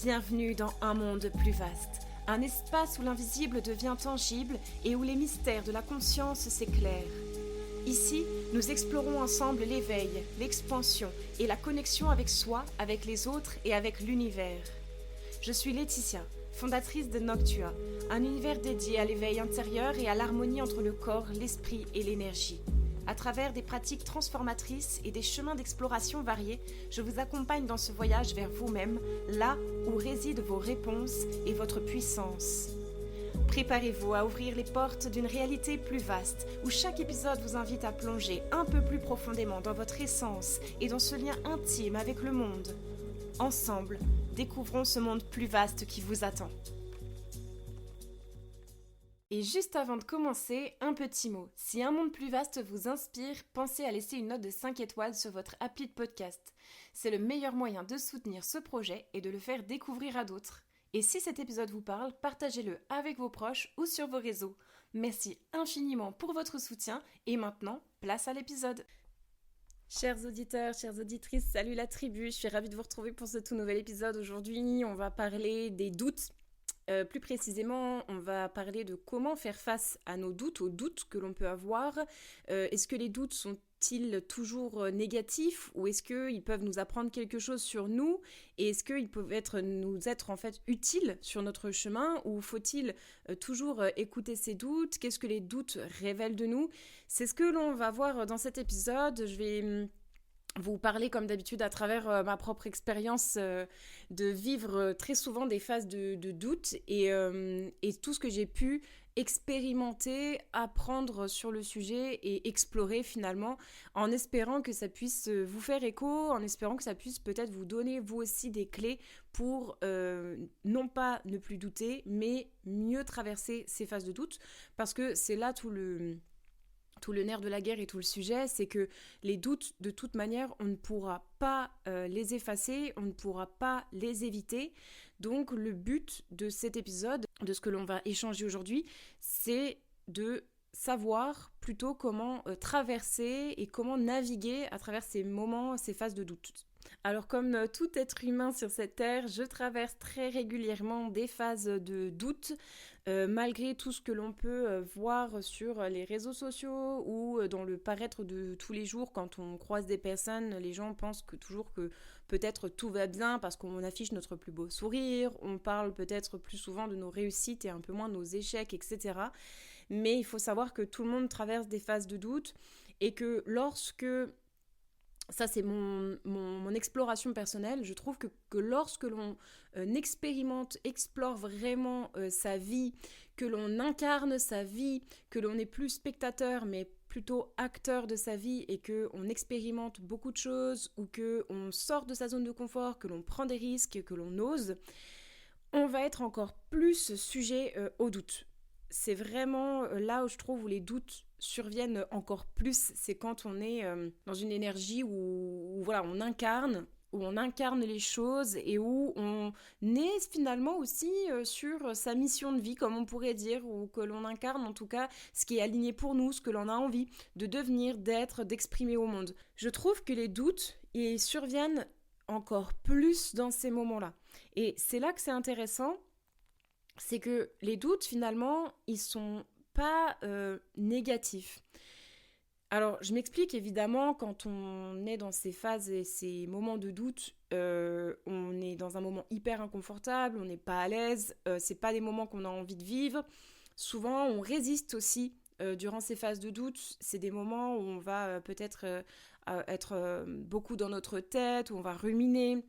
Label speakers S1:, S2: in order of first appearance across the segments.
S1: Bienvenue dans un monde plus vaste, un espace où l'invisible devient tangible et où les mystères de la conscience s'éclairent. Ici, nous explorons ensemble l'éveil, l'expansion et la connexion avec soi, avec les autres et avec l'univers. Je suis Laetitia, fondatrice de Noctua, un univers dédié à l'éveil intérieur et à l'harmonie entre le corps, l'esprit et l'énergie. À travers des pratiques transformatrices et des chemins d'exploration variés, je vous accompagne dans ce voyage vers vous-même, là où résident vos réponses et votre puissance. Préparez-vous à ouvrir les portes d'une réalité plus vaste, où chaque épisode vous invite à plonger un peu plus profondément dans votre essence et dans ce lien intime avec le monde. Ensemble, découvrons ce monde plus vaste qui vous attend. Et juste avant de commencer, un petit mot. Si un monde plus vaste vous inspire, pensez à laisser une note de 5 étoiles sur votre appli de podcast. C'est le meilleur moyen de soutenir ce projet et de le faire découvrir à d'autres. Et si cet épisode vous parle, partagez-le avec vos proches ou sur vos réseaux. Merci infiniment pour votre soutien et maintenant, place à l'épisode. Chers auditeurs, chères auditrices, salut la tribu, je suis ravie de vous retrouver pour ce tout nouvel épisode. Aujourd'hui, on va parler des doutes. Plus précisément, on va parler de comment faire face à nos doutes, aux doutes que l'on peut avoir. Est-ce que les doutes sont-ils toujours négatifs ou est-ce qu'ils peuvent nous apprendre quelque chose sur nous et est-ce qu'ils peuvent nous être en fait utiles sur notre chemin ou faut-il toujours écouter ces doutes? Qu'est-ce que les doutes révèlent de nous? C'est ce que l'on va voir dans cet épisode. Je vais vous parler comme d'habitude à travers ma propre expérience de vivre très souvent des phases de doute et tout ce que j'ai pu expérimenter, apprendre sur le sujet et explorer finalement en espérant que ça puisse vous faire écho, en espérant que ça puisse peut-être vous donner vous aussi des clés pour non pas ne plus douter mais mieux traverser ces phases de doute parce que c'est là tout le nerf de la guerre et tout le sujet, c'est que les doutes, de toute manière, on ne pourra pas les effacer, on ne pourra pas les éviter. Donc le but de cet épisode, de ce que l'on va échanger aujourd'hui, c'est de savoir plutôt comment traverser et comment naviguer à travers ces moments, ces phases de doute. Alors comme tout être humain sur cette terre, je traverse très régulièrement des phases de doute, malgré tout ce que l'on peut voir sur les réseaux sociaux ou dans le paraître de tous les jours quand on croise des personnes, les gens pensent toujours que peut-être tout va bien parce qu'on affiche notre plus beau sourire, on parle peut-être plus souvent de nos réussites et un peu moins de nos échecs, etc. Mais il faut savoir que tout le monde traverse des phases de doute et que lorsque... Ça, c'est mon exploration personnelle. Je trouve que lorsque l'on explore vraiment sa vie, que l'on incarne sa vie, que l'on n'est plus spectateur, mais plutôt acteur de sa vie et qu'on expérimente beaucoup de choses ou qu'on sort de sa zone de confort, que l'on prend des risques, que l'on ose, on va être encore plus sujet au doute. C'est vraiment là où je trouve où les doutes surviennent encore plus, c'est quand on est dans une énergie où voilà, on incarne les choses et où on est finalement aussi sur sa mission de vie, comme on pourrait dire, ou que l'on incarne en tout cas ce qui est aligné pour nous, ce que l'on a envie de devenir, d'être, d'exprimer au monde. Je trouve que les doutes, ils surviennent encore plus dans ces moments-là. Et c'est là que c'est intéressant, c'est que les doutes, finalement, ils sont pas négatifs. Alors, je m'explique, évidemment, quand on est dans ces phases et ces moments de doute, on est dans un moment hyper inconfortable, on n'est pas à l'aise, c'est pas des moments qu'on a envie de vivre. Souvent, on résiste aussi durant ces phases de doute. C'est des moments où on va peut-être être beaucoup dans notre tête, où on va ruminer,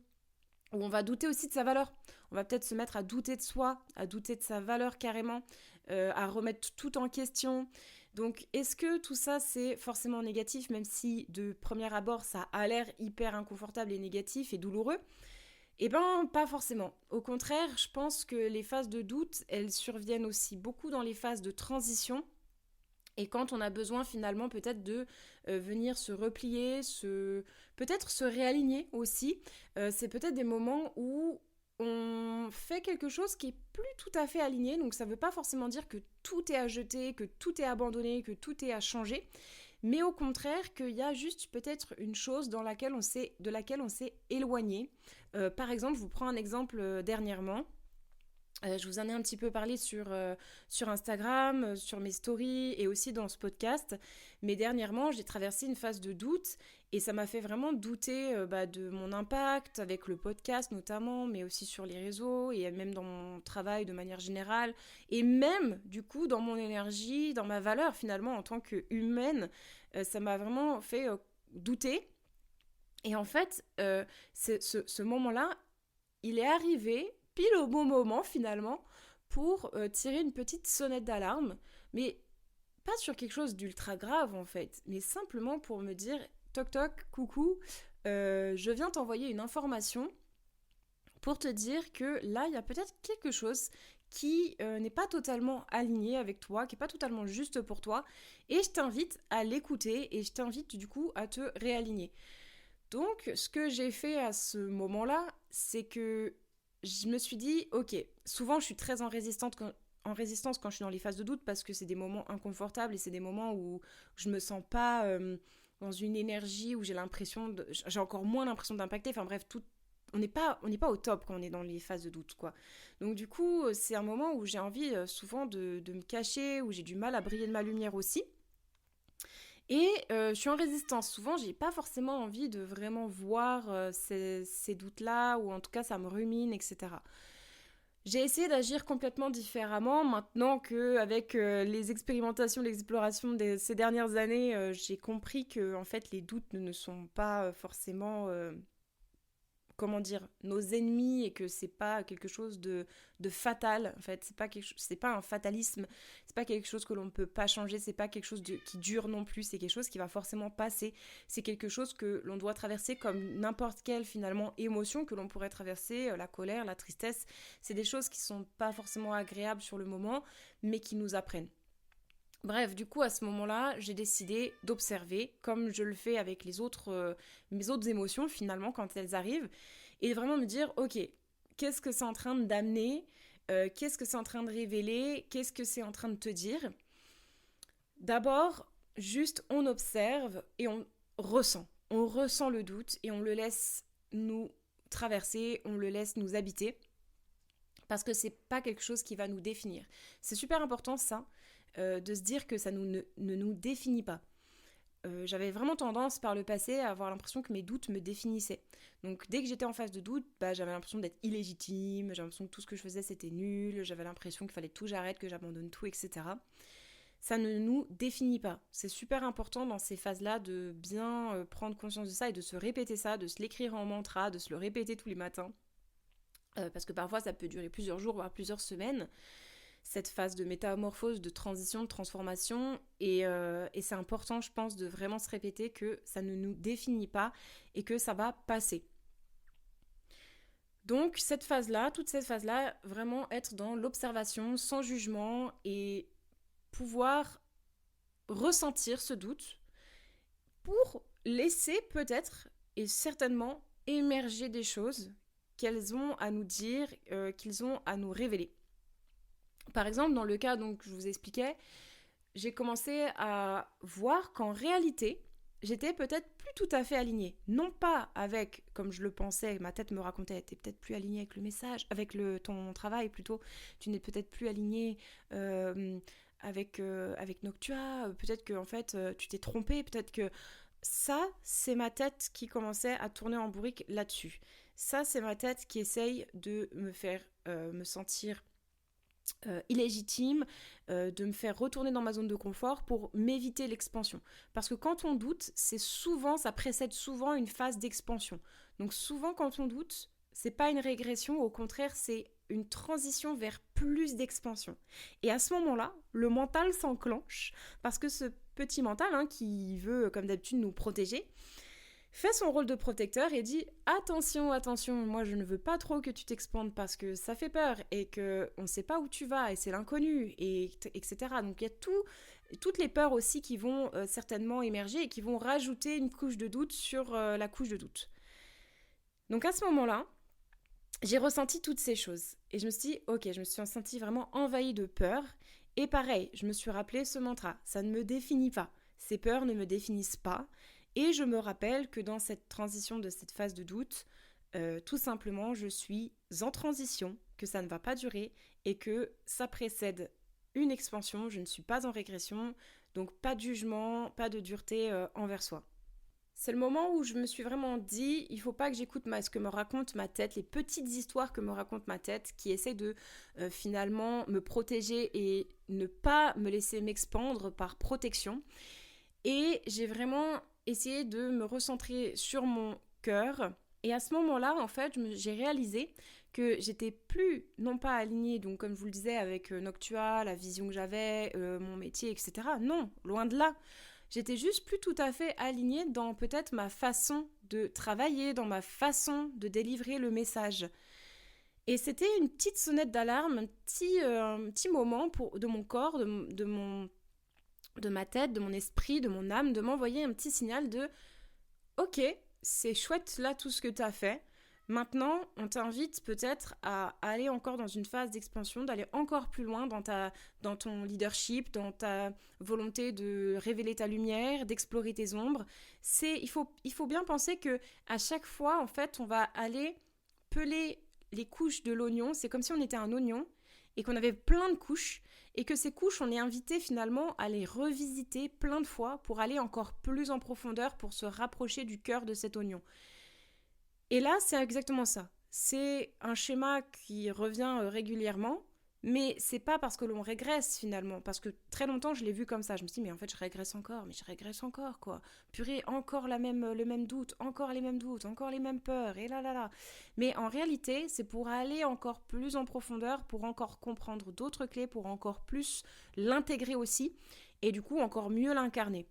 S1: où on va douter aussi de sa valeur. On va peut-être se mettre à douter de soi, à douter de sa valeur carrément, à remettre tout en question. Donc, est-ce que tout ça, c'est forcément négatif, même si de premier abord, ça a l'air hyper inconfortable et négatif et douloureux? Eh ben, pas forcément. Au contraire, je pense que les phases de doute, elles surviennent aussi beaucoup dans les phases de transition. Et quand on a besoin finalement peut-être de venir se replier, peut-être se réaligner aussi, c'est peut-être des moments où on fait quelque chose qui est plus tout à fait aligné. Donc ça ne veut pas forcément dire que tout est à jeter, que tout est abandonné, que tout est à changer. mais au contraire qu'il y a juste peut-être une chose de laquelle on s'est éloigné. Par exemple, je vous prends un exemple dernièrement. Je vous en ai un petit peu parlé sur Instagram, sur mes stories et aussi dans ce podcast. Mais dernièrement, j'ai traversé une phase de doute et ça m'a fait vraiment douter de mon impact avec le podcast notamment, mais aussi sur les réseaux et même dans mon travail de manière générale. Et même, du coup, dans mon énergie, dans ma valeur finalement en tant qu'humaine, ça m'a vraiment fait douter. Et en fait, ce moment-là, il est arrivé pile au bon moment finalement pour tirer une petite sonnette d'alarme, mais pas sur quelque chose d'ultra grave en fait, mais simplement pour me dire toc toc, coucou, je viens t'envoyer une information pour te dire que là il y a peut-être quelque chose qui n'est pas totalement aligné avec toi, qui n'est pas totalement juste pour toi, et je t'invite à l'écouter et je t'invite du coup à te réaligner. Donc, ce que j'ai fait à ce moment-là, c'est que je me suis dit, ok, souvent je suis très en résistance quand je suis dans les phases de doute parce que c'est des moments inconfortables et c'est des moments où je me sens pas dans une énergie où j'ai encore moins l'impression d'impacter. Enfin bref, on n'est pas au top quand on est dans les phases de doute, quoi. Donc du coup, c'est un moment où j'ai envie souvent de me cacher, où j'ai du mal à briller de ma lumière aussi. Et je suis en résistance. Souvent, j'ai pas forcément envie de vraiment voir ces doutes-là, ou en tout cas, ça me rumine, etc. J'ai essayé d'agir complètement différemment maintenant qu'avec les expérimentations, l'exploration de ces dernières années, j'ai compris que en fait, les doutes ne sont pas forcément comment dire, nos ennemis et que c'est pas quelque chose de fatal. En fait, c'est pas un fatalisme, c'est pas quelque chose que l'on ne peut pas changer, c'est pas quelque chose qui dure non plus, c'est quelque chose qui va forcément passer. C'est quelque chose que l'on doit traverser comme n'importe quelle finalement émotion que l'on pourrait traverser, la colère, la tristesse. C'est des choses qui sont pas forcément agréables sur le moment, mais qui nous apprennent. Bref, du coup, à ce moment-là, j'ai décidé d'observer, comme je le fais avec mes autres émotions, finalement, quand elles arrivent, et vraiment me dire, ok, qu'est-ce que c'est en train d'amener, qu'est-ce que c'est en train de révéler, qu'est-ce que c'est en train de te dire. D'abord, juste, on observe et on ressent. On ressent le doute et on le laisse nous traverser, on le laisse nous habiter, parce que c'est pas quelque chose qui va nous définir. C'est super important, ça, de se dire que ça ne nous définit pas. J'avais vraiment tendance par le passé à avoir l'impression que mes doutes me définissaient. Donc dès que j'étais en phase de doute, j'avais l'impression d'être illégitime, j'avais l'impression que tout ce que je faisais c'était nul, j'avais l'impression qu'il fallait tout j'arrête, que j'abandonne tout, etc. Ça ne nous définit pas. C'est super important dans ces phases-là de bien prendre conscience de ça et de se répéter ça, de se l'écrire en mantra, de se le répéter tous les matins. Parce que parfois ça peut durer plusieurs jours, voire plusieurs semaines, cette phase de métamorphose, de transition, de transformation. Et c'est important, je pense, de vraiment se répéter que ça ne nous définit pas et que ça va passer. Donc toute cette phase-là, vraiment être dans l'observation, sans jugement et pouvoir ressentir ce doute pour laisser peut-être et certainement émerger des choses qu'elles ont à nous dire, qu'ils ont à nous révéler. Par exemple, dans le cas donc, je vous expliquais, j'ai commencé à voir qu'en réalité, j'étais peut-être plus tout à fait alignée. Non pas avec, comme je le pensais, ma tête me racontait, t'es peut-être plus alignée avec le message, avec ton travail plutôt, tu n'es peut-être plus alignée avec Noctua, peut-être que en fait, tu t'es trompée, peut-être que ça, c'est ma tête qui commençait à tourner en bourrique là-dessus. Ça, c'est ma tête qui essaye de me faire me sentir illégitime, de me faire retourner dans ma zone de confort pour m'éviter l'expansion. Parce que quand on doute, ça précède souvent une phase d'expansion. Donc souvent quand on doute, c'est pas une régression, au contraire, c'est une transition vers plus d'expansion. Et à ce moment-là, le mental s'enclenche parce que ce petit mental qui veut, comme d'habitude, nous protéger, fait son rôle de protecteur et dit attention, attention, moi je ne veux pas trop que tu t'expandes parce que ça fait peur et qu'on ne sait pas où tu vas et c'est l'inconnu, etc. Donc il y a toutes les peurs aussi qui vont certainement émerger et qui vont rajouter une couche de doute sur la couche de doute. Donc à ce moment-là, j'ai ressenti toutes ces choses et je me suis dit ok, je me suis sentie vraiment envahie de peur et pareil, je me suis rappelé ce mantra, ça ne me définit pas. ces peurs ne me définissent pas. Et je me rappelle que dans cette transition de cette phase de doute, tout simplement, je suis en transition, que ça ne va pas durer et que ça précède une expansion, je ne suis pas en régression, donc pas de jugement, pas de dureté envers soi. C'est le moment où je me suis vraiment dit, il faut pas que j'écoute ce que me raconte ma tête, les petites histoires que me raconte ma tête, qui essaient de finalement me protéger et ne pas me laisser m'expandre par protection. Et j'ai vraiment essayé de me recentrer sur mon cœur. Et à ce moment-là, en fait, j'ai réalisé que j'étais plus, non pas alignée, donc comme je vous le disais, avec Noctua, la vision que j'avais, mon métier, etc. Non, loin de là. J'étais juste plus tout à fait alignée dans peut-être ma façon de travailler, dans ma façon de délivrer le message. Et c'était une petite sonnette d'alarme, un petit moment de mon corps, de ma tête, de mon esprit, de mon âme, de m'envoyer un petit signal de « Ok, c'est chouette là tout ce que tu as fait. Maintenant, on t'invite peut-être à aller encore dans une phase d'expansion, d'aller encore plus loin dans ton leadership, dans ta volonté de révéler ta lumière, d'explorer tes ombres. Il faut bien penser que à chaque fois, en fait, on va aller peler les couches de l'oignon. C'est comme si on était un oignon et qu'on avait plein de couches et que ces couches, on est invité finalement à les revisiter plein de fois pour aller encore plus en profondeur, pour se rapprocher du cœur de cet oignon. Et là, c'est exactement ça. C'est un schéma qui revient régulièrement, mais c'est pas parce que l'on régresse finalement, parce que très longtemps je l'ai vu comme ça. Je me suis dit, mais en fait, je régresse encore, quoi. Purée, encore le même doute, encore les mêmes doutes, encore les mêmes peurs, et là. Mais en réalité, c'est pour aller encore plus en profondeur, pour encore comprendre d'autres clés, pour encore plus l'intégrer aussi, et du coup, encore mieux l'incarner.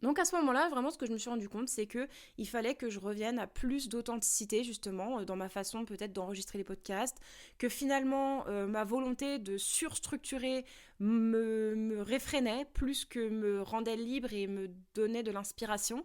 S1: Donc à ce moment-là, vraiment ce que je me suis rendu compte, c'est que il fallait que je revienne à plus d'authenticité justement dans ma façon peut-être d'enregistrer les podcasts, que finalement ma volonté de surstructurer me réfrénait plus que me rendait libre et me donnait de l'inspiration.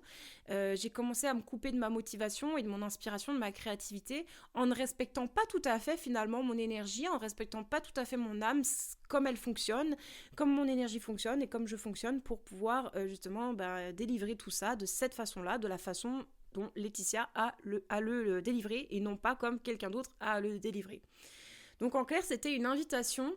S1: J'ai commencé à me couper de ma motivation et de mon inspiration, de ma créativité, en ne respectant pas tout à fait finalement mon énergie, en ne respectant pas tout à fait mon âme, comme elle fonctionne, comme mon énergie fonctionne et comme je fonctionne pour pouvoir justement délivrer tout ça de cette façon-là, de la façon dont Laetitia a le délivrer et non pas comme quelqu'un d'autre a le délivrer. Donc en clair, c'était une invitation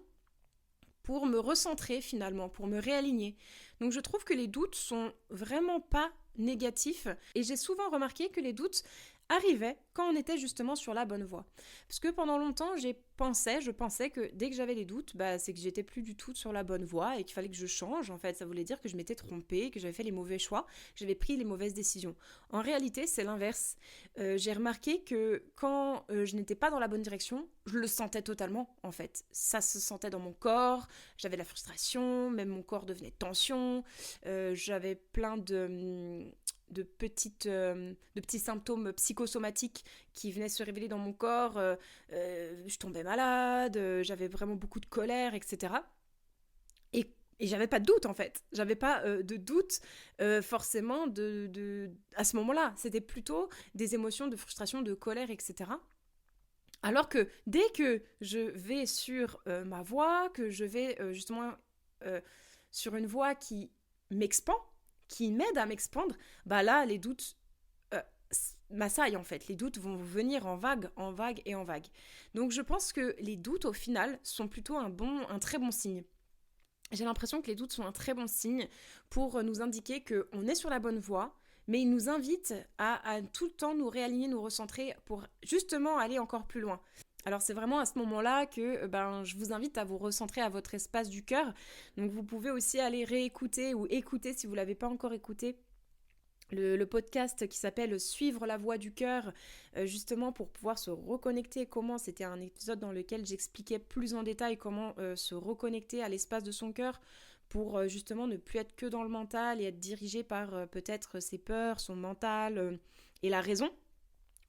S1: pour me recentrer finalement, pour me réaligner. Donc je trouve que les doutes sont vraiment pas négatifs et j'ai souvent remarqué que les doutes arrivait quand on était justement sur la bonne voie. Parce que pendant longtemps, je pensais que dès que j'avais des doutes, c'est que j'étais plus du tout sur la bonne voie et qu'il fallait que je change. En fait, ça voulait dire que je m'étais trompée, que j'avais fait les mauvais choix, que j'avais pris les mauvaises décisions. En réalité, c'est l'inverse. J'ai remarqué que quand je n'étais pas dans la bonne direction, je le sentais totalement, en fait. Ça se sentait dans mon corps, j'avais de la frustration, même mon corps devenait tension, j'avais plein de petits symptômes psychosomatiques qui venaient se révéler dans mon corps. Je tombais malade, j'avais vraiment beaucoup de colère, etc. Et j'avais pas de doute en fait. J'avais pas de doute forcément à ce moment-là. C'était plutôt des émotions de frustration, de colère, etc. Alors que dès que je vais sur ma voie, que je vais justement sur une voie qui m'expand, qui m'aide à m'expandre, là, les doutes m'assaillent en fait. Les doutes vont venir en vague, et en vague. Donc je pense que les doutes, au final, sont plutôt un très bon signe. J'ai l'impression que les doutes sont un très bon signe pour nous indiquer qu'on est sur la bonne voie, mais ils nous invitent à tout le temps nous réaligner, nous recentrer pour justement aller encore plus loin. Alors c'est vraiment à ce moment-là que je vous invite à vous recentrer à votre espace du cœur. Donc vous pouvez aussi aller réécouter ou écouter si vous ne l'avez pas encore écouté le podcast qui s'appelle Suivre la voie du cœur, justement pour pouvoir se reconnecter. C'était un épisode dans lequel j'expliquais plus en détail comment se reconnecter à l'espace de son cœur pour justement ne plus être que dans le mental et être dirigé par peut-être ses peurs, son mental et la raison.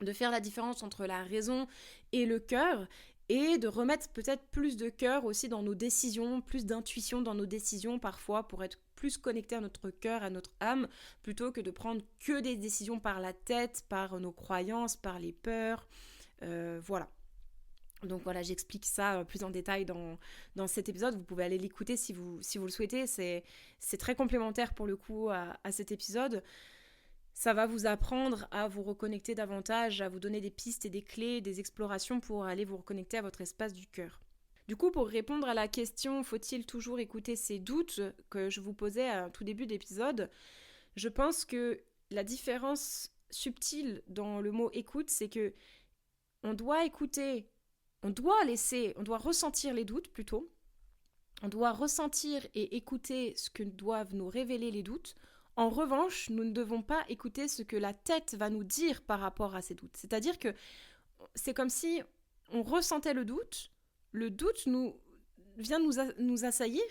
S1: De faire la différence entre la raison et le cœur et de remettre peut-être plus de cœur aussi dans nos décisions, plus d'intuition dans nos décisions parfois pour être plus connecté à notre cœur, à notre âme, plutôt que de prendre que des décisions par la tête, par nos croyances, par les peurs, voilà. Donc voilà, j'explique ça plus en détail dans cet épisode. Vous pouvez aller l'écouter si vous le souhaitez. C'est très complémentaire pour le coup à cet épisode. Ça va vous apprendre à vous reconnecter davantage, à vous donner des pistes et des clés, des explorations pour aller vous reconnecter à votre espace du cœur. Du coup, pour répondre à la question « Faut-il toujours écouter ses doutes ?» que je vous posais à tout début d'épisode, je pense que la différence subtile dans le mot « écoute », c'est que on doit écouter, on doit ressentir les doutes plutôt, on doit ressentir et écouter ce que doivent nous révéler les doutes. En revanche, nous ne devons pas écouter ce que la tête va nous dire par rapport à ces doutes. C'est-à-dire que c'est comme si on ressentait le doute vient nous assaillir,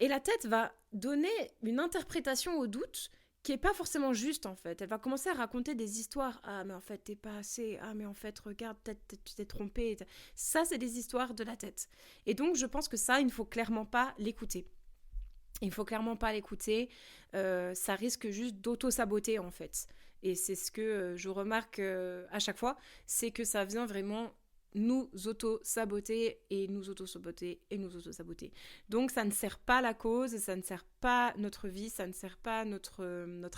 S1: et la tête va donner une interprétation au doute qui est pas forcément juste en fait. Elle va commencer à raconter des histoires. Ah mais en fait t'es pas assez. Ah mais en fait regarde, peut-être tu t'es trompé. Ça c'est des histoires de la tête. Et donc je pense que ça il ne faut clairement pas l'écouter. Il faut clairement pas l'écouter. Ça risque juste d'auto-saboter en fait. Et c'est ce que je remarque à chaque fois, c'est que ça vient vraiment nous auto-saboter et nous auto-saboter et nous auto-saboter. Donc ça ne sert pas la cause, ça ne sert pas notre vie, ça ne sert pas notre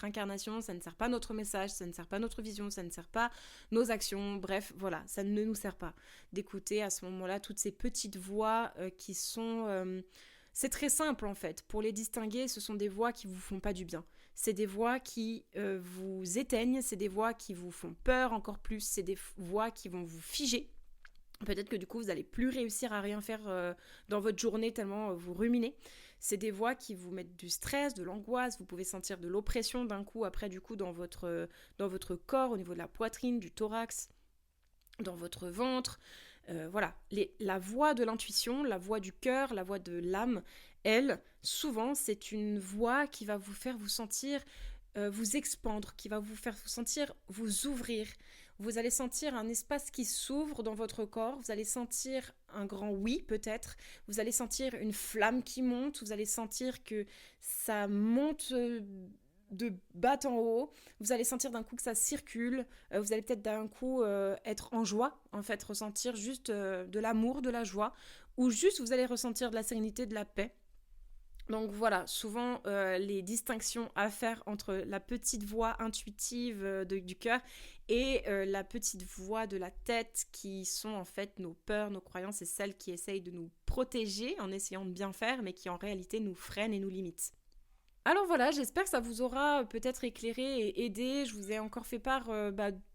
S1: incarnation, ça ne sert pas notre message, ça ne sert pas notre vision, ça ne sert pas nos actions. Bref, voilà, ça ne nous sert pas d'écouter à ce moment-là toutes ces petites voix qui sont... c'est très simple en fait. Pour les distinguer, ce sont des voix qui vous font pas du bien. C'est des voix qui vous éteignent, c'est des voix qui vous font peur encore plus, c'est des voix qui vont vous figer. Peut-être que du coup, vous n'allez plus réussir à rien faire dans votre journée tellement vous ruminez. C'est des voix qui vous mettent du stress, de l'angoisse. Vous pouvez sentir de l'oppression d'un coup, après du coup, dans votre corps, au niveau de la poitrine, du thorax, dans votre ventre. Voilà, la voix de l'intuition, la voix du cœur, la voix de l'âme, elle, souvent, c'est une voix qui va vous faire vous sentir vous expandre, qui va vous faire vous sentir vous ouvrir. Vous allez sentir un espace qui s'ouvre dans votre corps, vous allez sentir un grand oui peut-être, vous allez sentir une flamme qui monte, vous allez sentir que ça monte de bas en haut, vous allez sentir d'un coup que ça circule, vous allez peut-être d'un coup être en joie, en fait, ressentir juste de l'amour, de la joie, ou juste vous allez ressentir de la sérénité, de la paix. Donc voilà, souvent les distinctions à faire entre la petite voix intuitive du cœur et la petite voix de la tête qui sont en fait nos peurs, nos croyances et celles qui essayent de nous protéger en essayant de bien faire mais qui en réalité nous freinent et nous limitent. Alors voilà, j'espère que ça vous aura peut-être éclairé et aidé. Je vous ai encore fait part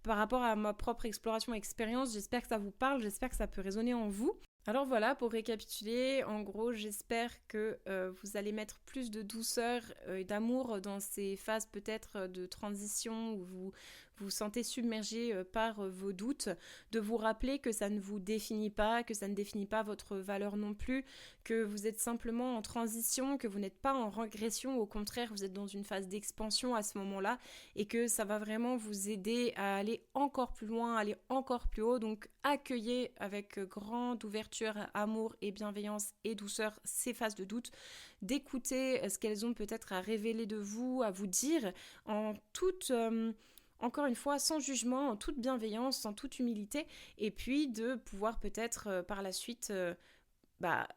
S1: par rapport à ma propre exploration et expérience. J'espère que ça vous parle, j'espère que ça peut résonner en vous. Alors voilà, pour récapituler, en gros, j'espère que vous allez mettre plus de douceur et d'amour dans ces phases peut-être de transition où vous vous sentez submergé par vos doutes, de vous rappeler que ça ne vous définit pas, que ça ne définit pas votre valeur non plus, que vous êtes simplement en transition, que vous n'êtes pas en régression, au contraire, vous êtes dans une phase d'expansion à ce moment-là et que ça va vraiment vous aider à aller encore plus loin, aller encore plus haut. Donc accueillez avec grande ouverture, amour et bienveillance et douceur ces phases de doute, d'écouter ce qu'elles ont peut-être à révéler de vous, à vous dire en toute... encore une fois, sans jugement, en toute bienveillance, en toute humilité, et puis de pouvoir peut-être par la suite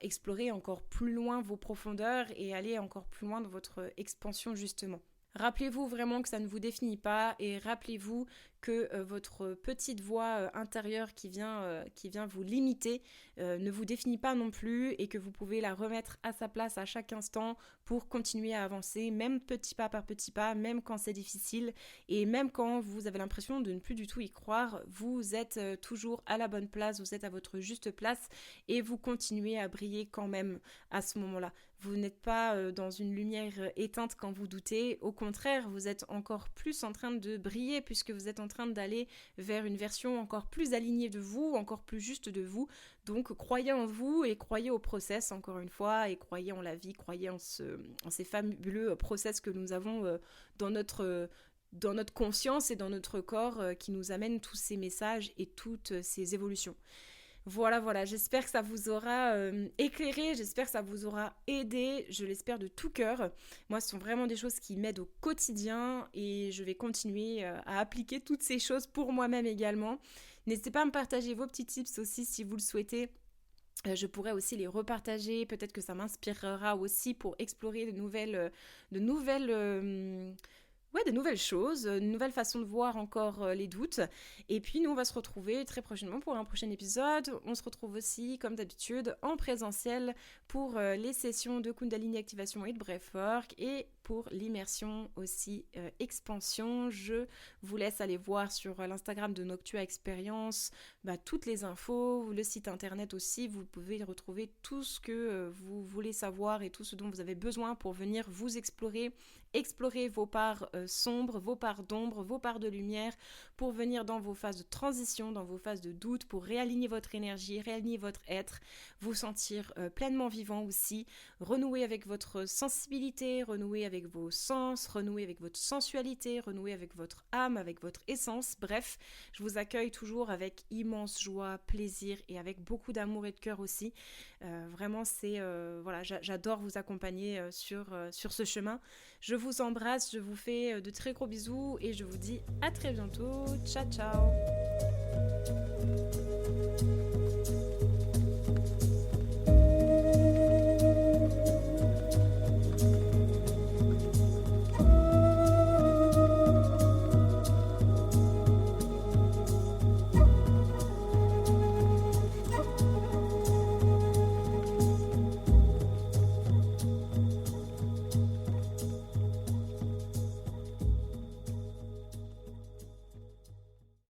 S1: explorer encore plus loin vos profondeurs et aller encore plus loin dans votre expansion justement. Rappelez-vous vraiment que ça ne vous définit pas et rappelez-vous que votre petite voix intérieure qui vient vous limiter ne vous définit pas non plus et que vous pouvez la remettre à sa place à chaque instant pour continuer à avancer, même petit pas par petit pas, même quand c'est difficile et même quand vous avez l'impression de ne plus du tout y croire, vous êtes toujours à la bonne place, vous êtes à votre juste place et vous continuez à briller quand même à ce moment-là. Vous n'êtes pas dans une lumière éteinte quand vous doutez, au contraire, vous êtes encore plus en train de briller puisque vous êtes en train d'aller vers une version encore plus alignée de vous, encore plus juste de vous. Donc croyez en vous et croyez au process encore une fois et croyez en la vie, croyez en ces fabuleux process que nous avons dans notre conscience et dans notre corps qui nous amènent tous ces messages et toutes ces évolutions. Voilà, j'espère que ça vous aura éclairé, j'espère que ça vous aura aidé, je l'espère de tout cœur. Moi, ce sont vraiment des choses qui m'aident au quotidien et je vais continuer à appliquer toutes ces choses pour moi-même également. N'hésitez pas à me partager vos petits tips aussi si vous le souhaitez. Je pourrais aussi les repartager, peut-être que ça m'inspirera aussi pour explorer de nouvelles choses, une nouvelle façon de voir encore les doutes. Et puis nous, on va se retrouver très prochainement pour un prochain épisode. On se retrouve aussi, comme d'habitude, en présentiel pour les sessions de Kundalini Activation et de Breathwork et pour l'immersion aussi expansion. Je vous laisse aller voir sur l'Instagram de Noctua Experience toutes les infos, le site internet aussi. Vous pouvez retrouver tout ce que vous voulez savoir et tout ce dont vous avez besoin pour venir vous explorer vos parts sombres, vos parts d'ombre, vos parts de lumière, pour venir dans vos phases de transition, dans vos phases de doute, pour réaligner votre énergie, réaligner votre être, vous sentir pleinement vivant aussi, renouer avec votre sensibilité, renouer avec vos sens, renouer avec votre sensualité, renouer avec votre âme, avec votre essence. Bref, je vous accueille toujours avec immense joie, plaisir et avec beaucoup d'amour et de cœur aussi. Vraiment, j'adore vous accompagner sur ce chemin. Je vous embrasse, je vous fais de très gros bisous et je vous dis à très bientôt. Ciao, ciao!